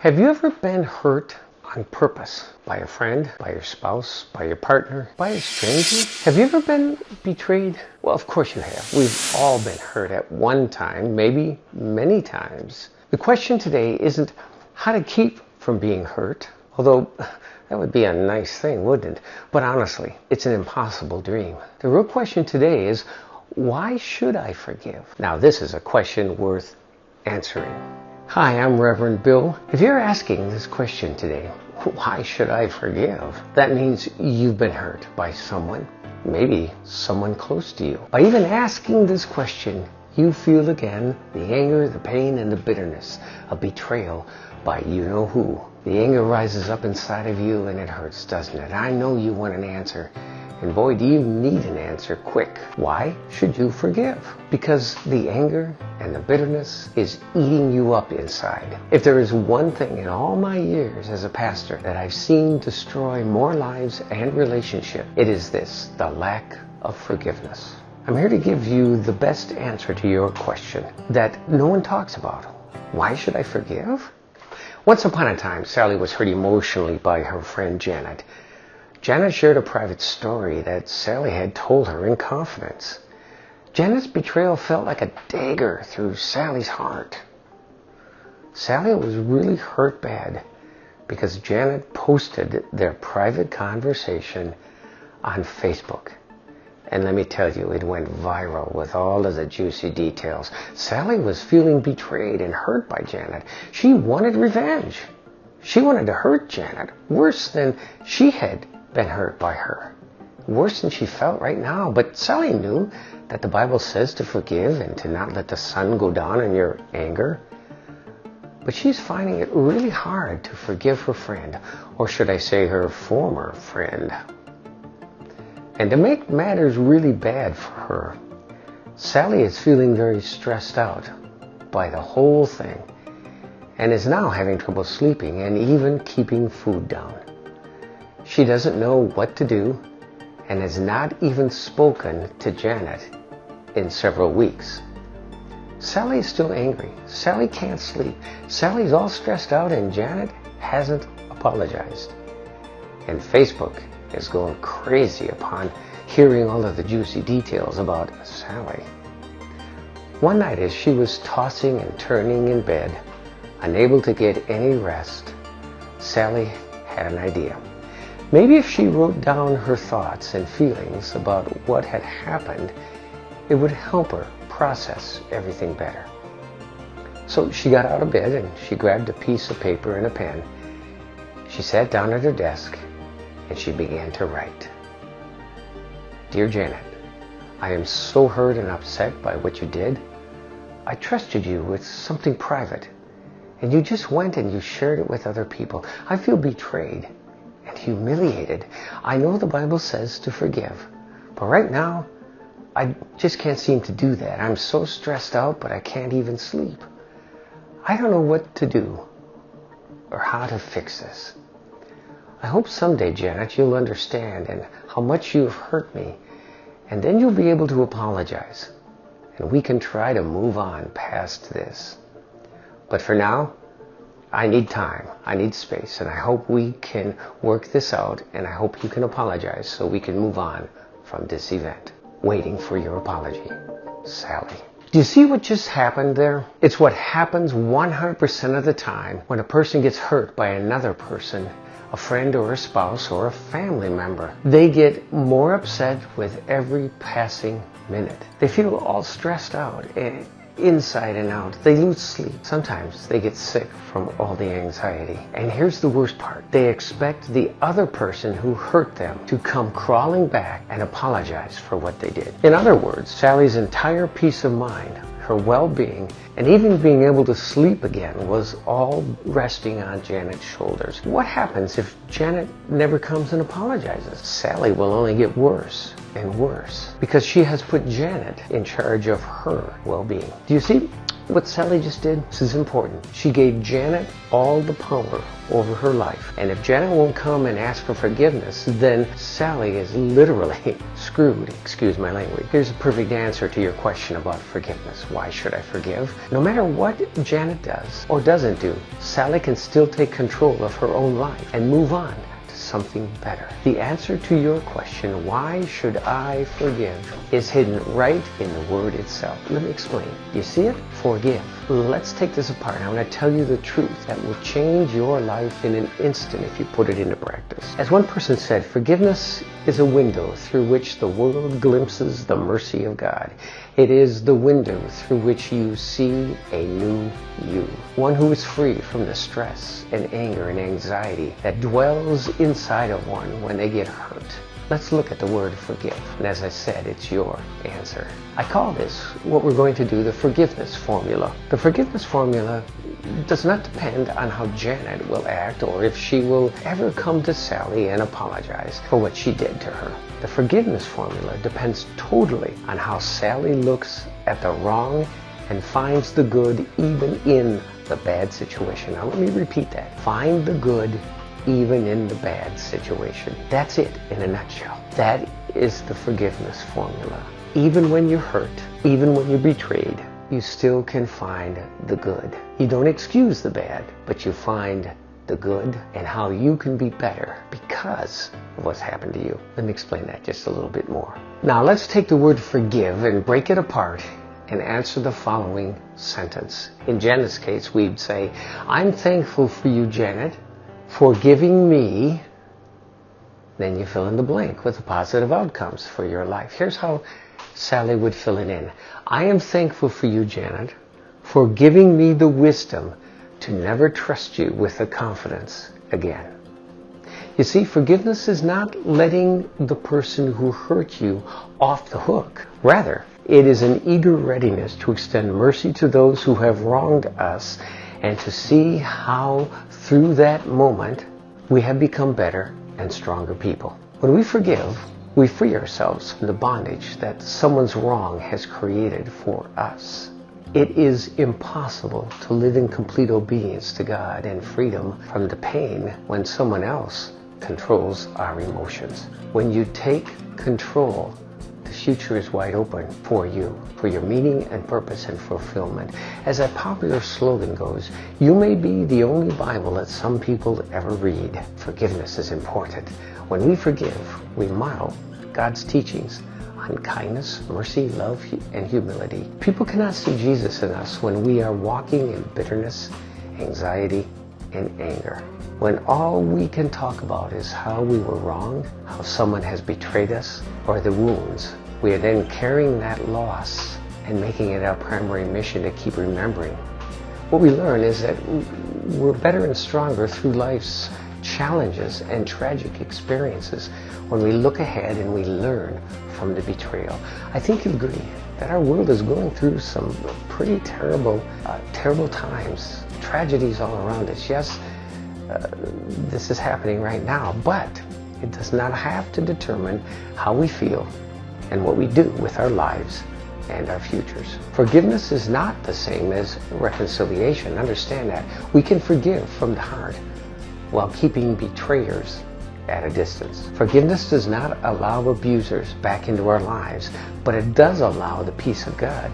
Have you ever been hurt on purpose by a friend, by your spouse, by your partner, by a stranger? Have you ever been betrayed? Well, of course you have. We've all been hurt at one time, maybe many times. The question today isn't how to keep from being hurt, although that would be a nice thing, wouldn't it? But honestly, it's an impossible dream. The real question today is, why should I forgive? Now, this is a question worth answering. Hi, I'm Reverend Bill. If you're asking this question today, why should I forgive? That means you've been hurt by someone, maybe someone close to you. By even asking this question, you feel again the anger, the pain, and the bitterness of betrayal by you-know-who. The anger rises up inside of you and it hurts, doesn't it? I know you want an answer. And boy, do you need an answer quick. Why should you forgive? Because the anger and the bitterness is eating you up inside. If there is one thing in all my years as a pastor that I've seen destroy more lives and relationships, it is this: the lack of forgiveness. I'm here to give you the best answer to your question that no one talks about. Why should I forgive? Once upon a time, Sally was hurt emotionally by her friend Janet. Janet shared a private story that Sally had told her in confidence. Janet's betrayal felt like a dagger through Sally's heart. Sally was really hurt bad because Janet posted their private conversation on Facebook. And let me tell you, it went viral with all of the juicy details. Sally was feeling betrayed and hurt by Janet. She wanted revenge. She wanted to hurt Janet worse than she had been hurt by her, worse than she felt right now. But Sally knew that the Bible says to forgive and to not let the sun go down in your anger. But she's finding it really hard to forgive her friend, or should I say her former friend. And to make matters really bad for her, Sally is feeling very stressed out by the whole thing and is now having trouble sleeping and even keeping food down. She doesn't know what to do and has not even spoken to Janet in several weeks. Sally is still angry. Sally can't sleep. Sally's all stressed out and Janet hasn't apologized. And Facebook is going crazy upon hearing all of the juicy details about Sally. One night as she was tossing and turning in bed, unable to get any rest, Sally had an idea. Maybe if she wrote down her thoughts and feelings about what had happened, it would help her process everything better. So she got out of bed and she grabbed a piece of paper and a pen. She sat down at her desk and she began to write. Dear Janet, I am so hurt and upset by what you did. I trusted you with something private, and you just went and you shared it with other people. I feel betrayed and humiliated. I know the Bible says to forgive, but right now, I just can't seem to do that. I'm so stressed out, but I can't even sleep. I don't know what to do or how to fix this. I hope someday, Janet, you'll understand and how much you've hurt me, and then you'll be able to apologize, and we can try to move on past this. But for now, I need time, I need space, and I hope we can work this out, and I hope you can apologize so we can move on from this event. Waiting for your apology, Sally. Do you see what just happened there? It's what happens 100% of the time when a person gets hurt by another person, a friend or a spouse or a family member. They get more upset with every passing minute. They feel all stressed out, inside and out. They lose sleep. Sometimes they get sick from all the anxiety. And here's the worst part. They expect the other person who hurt them to come crawling back and apologize for what they did. In other words, Sally's entire peace of mind, her well-being, and even being able to sleep again was all resting on Janet's shoulders. What happens if Janet never comes and apologizes? Sally will only get worse and worse because she has put Janet in charge of her well-being. Do you see? what Sally just did? This is important. She gave Janet all the power over her life. And if Janet won't come and ask for forgiveness, then Sally is literally screwed. Excuse my language. Here's a perfect answer to your question about forgiveness. Why should I forgive? No matter what Janet does or doesn't do, Sally can still take control of her own life and move on to something better. The answer to your question, why should I forgive, is hidden right in the word itself. Let me explain. You see it? Forgive. Let's take this apart. I want to tell you the truth that will change your life in an instant if you put it into practice. As one person said, forgiveness is a window through which the world glimpses the mercy of God. It is the window through which you see a new you. One who is free from the stress and anger and anxiety that dwells inside of one when they get hurt. Let's look at the word forgive. And as I said, it's your answer. I call this, what we're going to do, the forgiveness formula. The forgiveness formula does not depend on how Janet will act or if she will ever come to Sally and apologize for what she did to her. The forgiveness formula depends totally on how Sally looks at the wrong and finds the good even in the bad situation. Now let me repeat that. Find the good even in the bad situation. That's it in a nutshell. That is the forgiveness formula. Even when you're hurt, even when you're betrayed, you still can find the good. You don't excuse the bad, but you find the good and how you can be better because of what's happened to you. Let me explain that just a little bit more. Now let's take the word forgive and break it apart and answer the following sentence. In Janet's case, we'd say, I'm thankful for you, Janet, for giving me, then you fill in the blank with the positive outcomes for your life. Here's how Sally would fill it in. I am thankful for you, Janet, for giving me the wisdom to never trust you with the confidence again. You see, forgiveness is not letting the person who hurt you off the hook. Rather, it is an eager readiness to extend mercy to those who have wronged us and to see how through that moment we have become better and stronger people. When we forgive, we free ourselves from the bondage that someone's wrong has created for us. It is impossible to live in complete obedience to God and freedom from the pain when someone else controls our emotions. When you take control, the future is wide open for you, for your meaning and purpose and fulfillment. As that popular slogan goes, you may be the only Bible that some people ever read. Forgiveness is important. When we forgive, we model God's teachings on kindness, mercy, love, and humility. People cannot see Jesus in us when we are walking in bitterness, anxiety, and anger. When all we can talk about is how we were wrong, how someone has betrayed us, or the wounds, we are then carrying that loss and making it our primary mission to keep remembering. What we learn is that we're better and stronger through life's challenges and tragic experiences when we look ahead and we learn from the betrayal. I think you'll agree that our world is going through some pretty terrible times, tragedies all around us. Yes, this is happening right now, but it does not have to determine how we feel and what we do with our lives and our futures. Forgiveness is not the same as reconciliation. Understand that. We can forgive from the heart while keeping betrayers at a distance. Forgiveness does not allow abusers back into our lives, but it does allow the peace of God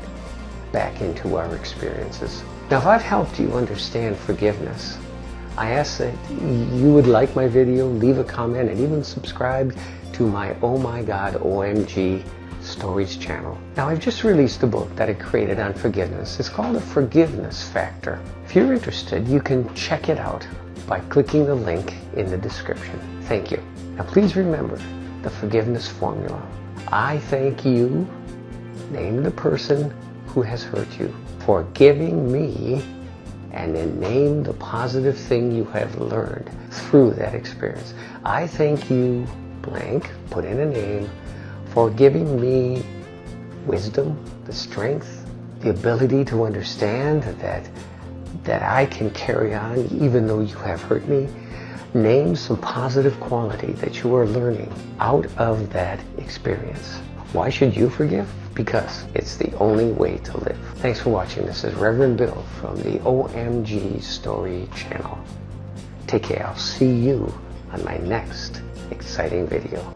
back into our experiences. Now, if I've helped you understand forgiveness, I ask that you would like my video, leave a comment, and even subscribe to my Oh My God OMG Stories channel. Now, I've just released a book that I created on forgiveness. It's called The Forgiveness Factor. If you're interested, you can check it out by clicking the link in the description. Thank you. Now, please remember the forgiveness formula. I thank you, name the person who has hurt you, for giving me, and then name the positive thing you have learned through that experience. I thank you, blank, put in a name, for giving me wisdom, the strength, the ability to understand that I can carry on even though you have hurt me. Name some positive quality that you are learning out of that experience. Why should you forgive? Because it's the only way to live. Thanks for watching. This is Reverend Bill from the OMG Story channel. Take care. I'll see you on my next exciting video.